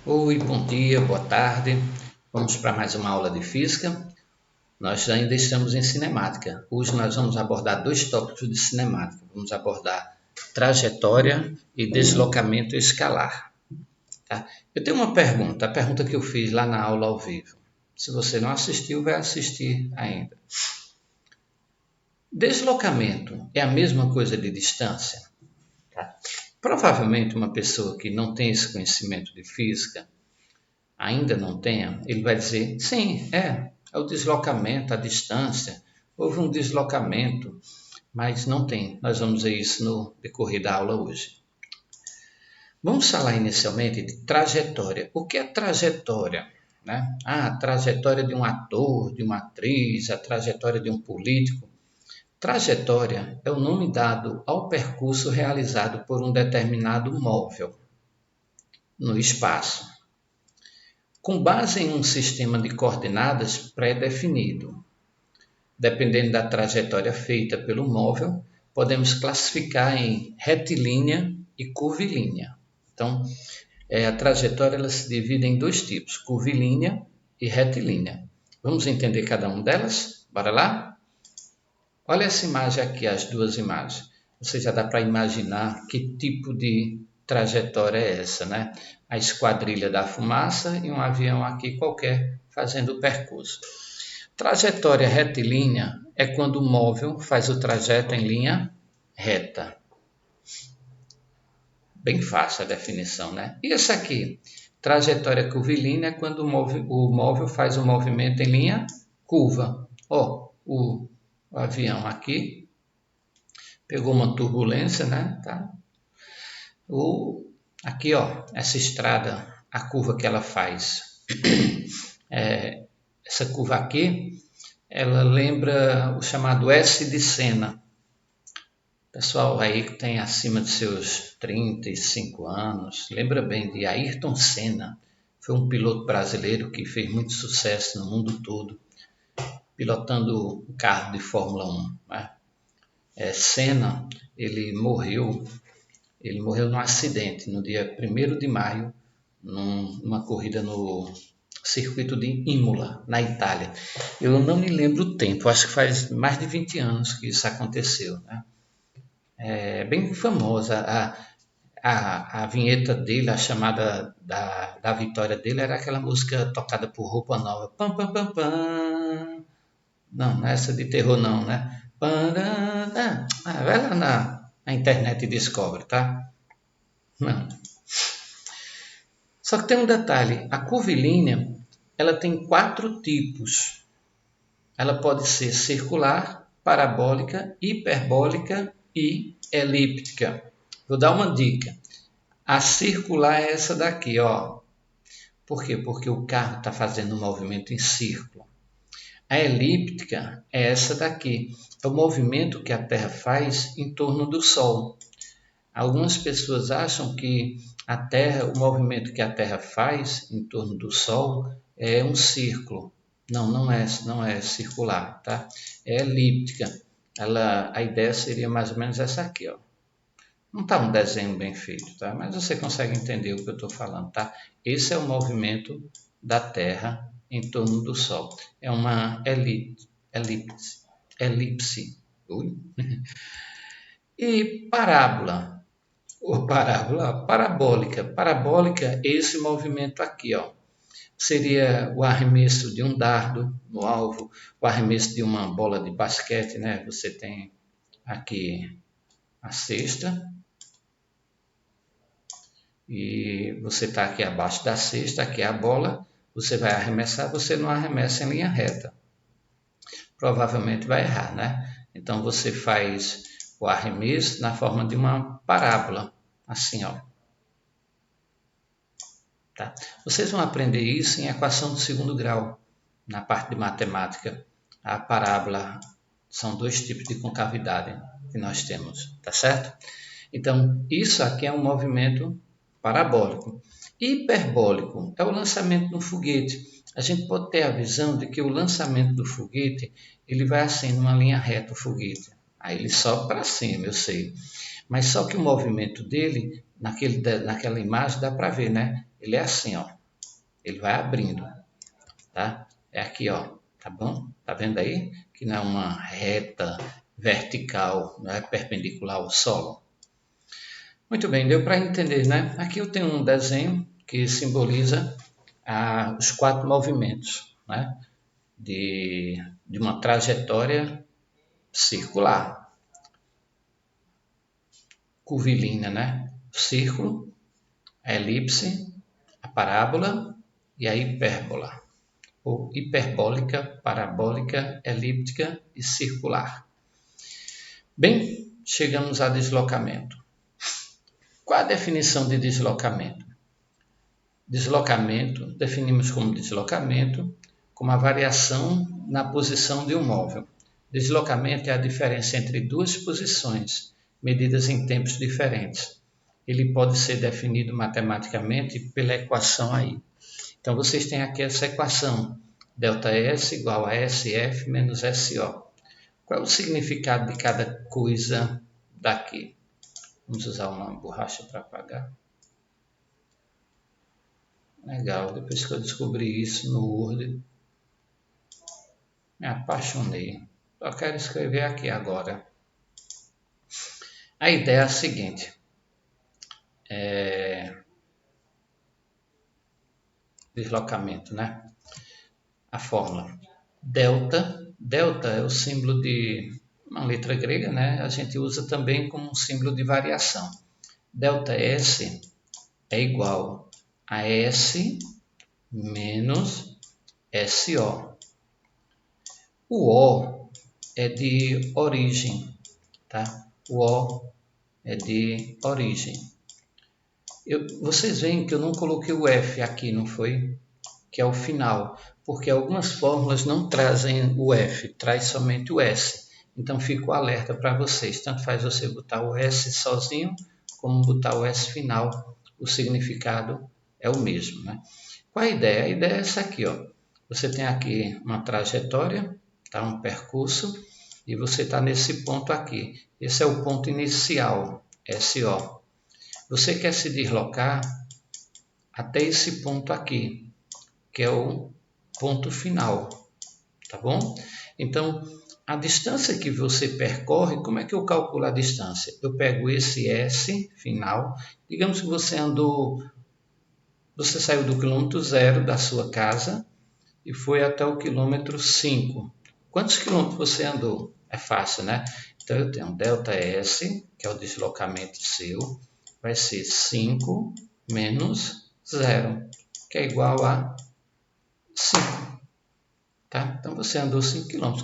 Oi, bom dia, boa tarde. Vamos para mais uma aula de física. Nós ainda estamos em cinemática. Hoje nós vamos abordar dois tópicos de cinemática. Vamos abordar trajetória e deslocamento escalar. Tá? Eu tenho uma pergunta, a pergunta que eu fiz lá na aula ao vivo. Se você não assistiu, vai assistir ainda. Deslocamento é a mesma coisa de distância? Tá? Provavelmente uma pessoa que não tem esse conhecimento de física ainda não tenha, ele vai dizer, sim, é o deslocamento, a distância, houve um deslocamento, mas não tem. Nós vamos ver isso no decorrer da aula hoje. Vamos falar inicialmente de trajetória. O que é trajetória? Né? A trajetória de um ator, de uma atriz, a trajetória de um político. Trajetória é o nome dado ao percurso realizado por um determinado móvel no espaço, com base em um sistema de coordenadas pré-definido. Dependendo da trajetória feita pelo móvel, podemos classificar em retilínea e curvilínea. Então, a trajetória ela se divide em dois tipos, curvilínea e retilínea. Vamos entender cada uma delas? Bora lá? Olha essa imagem aqui, as duas imagens. Você já dá para imaginar que tipo de trajetória é essa, né? A esquadrilha da fumaça e um avião aqui qualquer fazendo o percurso. Trajetória retilínea é quando o móvel faz o trajeto em linha reta. Bem fácil a definição, né? E essa aqui? Trajetória curvilínea é quando o móvel faz o movimento em linha curva. Ó, o avião aqui pegou uma turbulência, né? Tá? Aqui, ó, essa estrada, a curva que ela faz, essa curva aqui, ela lembra o chamado S de Senna. Pessoal aí que tem acima de seus 35 anos, lembra bem de Ayrton Senna. Foi um piloto brasileiro que fez muito sucesso no mundo todo, pilotando o carro de Fórmula 1. Né? Senna, ele morreu num acidente no dia 1º de maio, numa corrida no circuito de Imola, na Itália. Eu não me lembro o tempo, acho que faz mais de 20 anos que isso aconteceu. Né? É bem famosa a vinheta dele, a chamada da vitória dele, era aquela música tocada por Roupa Nova. Pam, pam, pam, pam. Não é essa de terror não, né? Vai lá na internet e descobre, tá? Não. Só que tem um detalhe, a curvilínea, ela tem 4 tipos. Ela pode ser circular, parabólica, hiperbólica e elíptica. Vou dar uma dica. A circular é essa daqui, ó. Por quê? Porque o carro está fazendo um movimento em círculo. A elíptica é essa daqui. É o movimento que a Terra faz em torno do Sol. Algumas pessoas acham que a Terra, o movimento que a Terra faz em torno do Sol é um círculo. Não é circular, tá? É elíptica. A ideia seria mais ou menos essa aqui, ó. Não está um desenho bem feito, tá? Mas você consegue entender o que eu estou falando, tá? Esse é o movimento da Terra em torno do Sol. É uma elipse. Ui. E parábola, ou parabólica. Parabólica é esse movimento aqui, ó. Seria o arremesso de um dardo no alvo, o arremesso de uma bola de basquete, né? Você tem aqui a cesta e você está aqui abaixo da cesta, aqui é a bola, você vai arremessar, você não arremessa em linha reta. Provavelmente vai errar, né? Então você faz o arremesso na forma de uma parábola, assim, ó. Tá? Vocês vão aprender isso em equação do 2º grau, na parte de matemática. A parábola são 2 tipos de concavidade que nós temos, tá certo? Então, isso aqui é um movimento parabólico. Hiperbólico é o lançamento do foguete. A gente pode ter a visão de que o lançamento do foguete, ele vai assim, numa linha reta, o foguete. Aí ele sobe para cima, eu sei. Mas só que o movimento dele, naquela imagem, dá para ver, né? Ele é assim, ó. ele vai abrindo, tá? É aqui, ó, tá bom? Tá vendo aí? Que não é uma reta vertical, não é perpendicular ao solo. Muito bem, deu para entender, né? Aqui eu tenho um desenho que simboliza os 4 movimentos, né? De uma trajetória circular, curvilínea, né? O círculo, a elipse, a parábola e a hipérbola, ou hiperbólica, parabólica, elíptica e circular. Bem, chegamos a deslocamento. Qual a definição de deslocamento? Deslocamento, definimos como deslocamento, como a variação na posição de um móvel. Deslocamento é a diferença entre duas posições, medidas em tempos diferentes. Ele pode ser definido matematicamente pela equação aí. Então, vocês têm aqui essa equação, ΔS igual a SF menos SO. Qual é o significado de cada coisa daqui? Vamos usar uma borracha para apagar. Legal, depois que eu descobri isso no Word, me apaixonei. Só quero escrever aqui agora. A ideia é a seguinte. Deslocamento, né? A fórmula. Delta é o símbolo de uma letra grega, né? A gente usa também como um símbolo de variação. ΔS é igual a S menos SO. O O é de origem, tá? O O é de origem. Vocês veem que eu não coloquei o F aqui, não foi? Que é o final, porque algumas fórmulas não trazem o F, traz somente o S. Então fica o alerta para vocês, tanto faz você botar o S sozinho, como botar o S final, o significado é o mesmo, né? Qual a ideia? A ideia é essa aqui, ó. Você tem aqui uma trajetória, tá? Um percurso, e você está nesse ponto aqui. Esse é o ponto inicial, SO. Você quer se deslocar até esse ponto aqui, que é o ponto final, tá bom? Então, a distância que você percorre, como é que eu calculo a distância? Eu pego esse S final, digamos que você saiu do quilômetro 0 da sua casa e foi até o quilômetro 5. Quantos quilômetros você andou? É fácil, né? Então, eu tenho ΔS, que é o deslocamento seu, vai ser 5 menos 0, que é igual a 5. Tá? Então, você andou 5 km.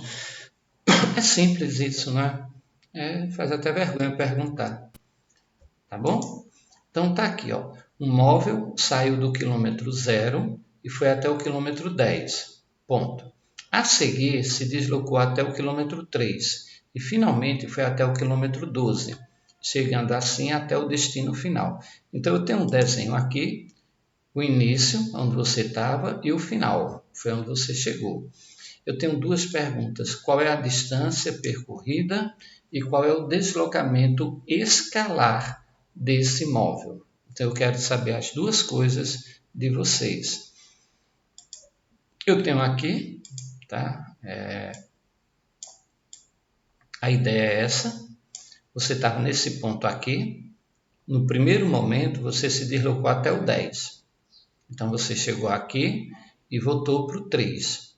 É simples isso, né? Faz até vergonha perguntar. Tá bom? Então, tá aqui, ó. Um móvel saiu do quilômetro 0 e foi até o quilômetro 10. Ponto. A seguir, se deslocou até o quilômetro 3 e finalmente foi até o quilômetro 12, chegando assim até o destino final. Então, eu tenho um desenho aqui, o início, onde você estava, e o final, foi onde você chegou. Eu tenho duas perguntas. Qual é a distância percorrida e qual é o deslocamento escalar desse móvel? Então, eu quero saber as duas coisas de vocês. Eu tenho aqui, tá? A ideia é essa. Você estava nesse ponto aqui. No primeiro momento, você se deslocou até o 10. Então, você chegou aqui e voltou para o 3.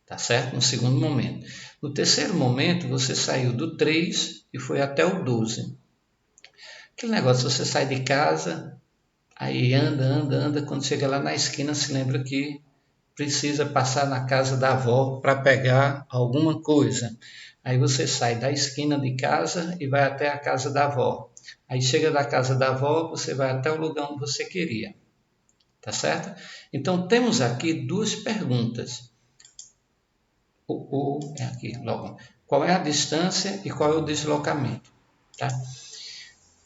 Tá certo? No segundo momento. No terceiro momento, você saiu do 3 e foi até o 12. Aquele negócio, você sai de casa, aí anda, quando chega lá na esquina, se lembra que precisa passar na casa da avó para pegar alguma coisa. Aí você sai da esquina de casa e vai até a casa da avó. Aí chega da casa da avó, você vai até o lugar onde você queria. Tá certo? Então, temos aqui duas perguntas. Aqui, logo. Qual é a distância e qual é o deslocamento? Tá?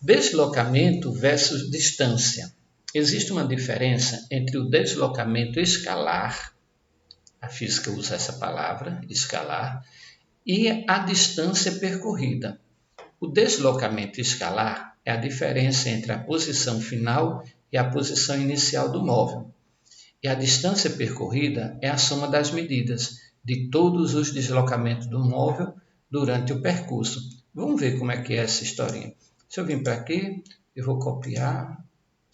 Deslocamento versus distância. Existe uma diferença entre o deslocamento escalar, a física usa essa palavra, escalar, e a distância percorrida. O deslocamento escalar é a diferença entre a posição final e a posição inicial do móvel. E a distância percorrida é a soma das medidas de todos os deslocamentos do móvel durante o percurso. Vamos ver como é que é essa historinha. Se eu vim para aqui, eu vou copiar,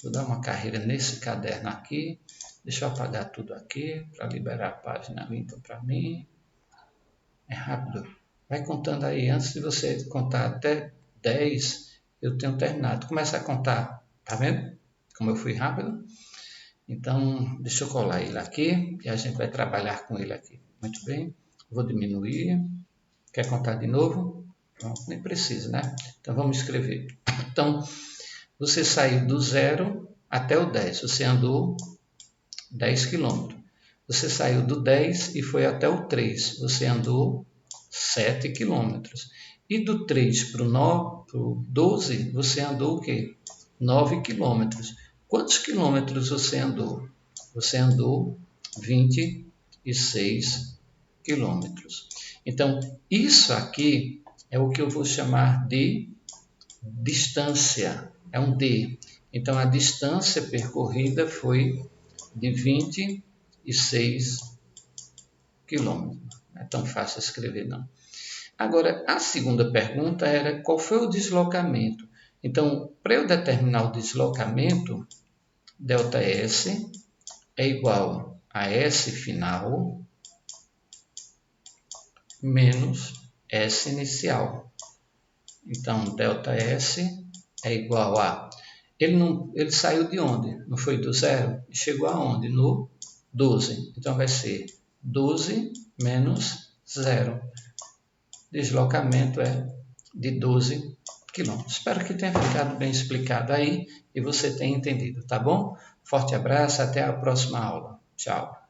vou dar uma carreira nesse caderno aqui, deixa eu apagar tudo aqui para liberar a página limpa para mim. É rápido. Vai contando aí, antes de você contar até 10, eu tenho terminado. Começa a contar, tá vendo? Como eu fui rápido? Então, deixa eu colar ele aqui e a gente vai trabalhar com ele aqui. Muito bem. Vou diminuir. Quer contar de novo? Pronto, nem precisa, né? Então, vamos escrever. Então, você saiu do 0 até o 10. Você andou 10 km. Você saiu do 10 e foi até o 3. Você andou 7 km. E do 3 para o 12, você andou o quê? 9 km. Quantos quilômetros você andou? Você andou 26 quilômetros. Então, isso aqui é o que eu vou chamar de distância. É um D. Então, a distância percorrida foi de 26 quilômetros. Não é tão fácil escrever, não. Agora, a segunda pergunta era qual foi o deslocamento. Então, para eu determinar o deslocamento, ΔS é igual a S final menos S inicial. Então, ΔS é igual a... Ele saiu de onde? Não foi do 0? Chegou aonde? No 12. Então, vai ser 12 menos 0. Deslocamento é de 12 km. Espero que tenha ficado bem explicado aí e você tenha entendido, tá bom? Forte abraço, até a próxima aula. Tchau.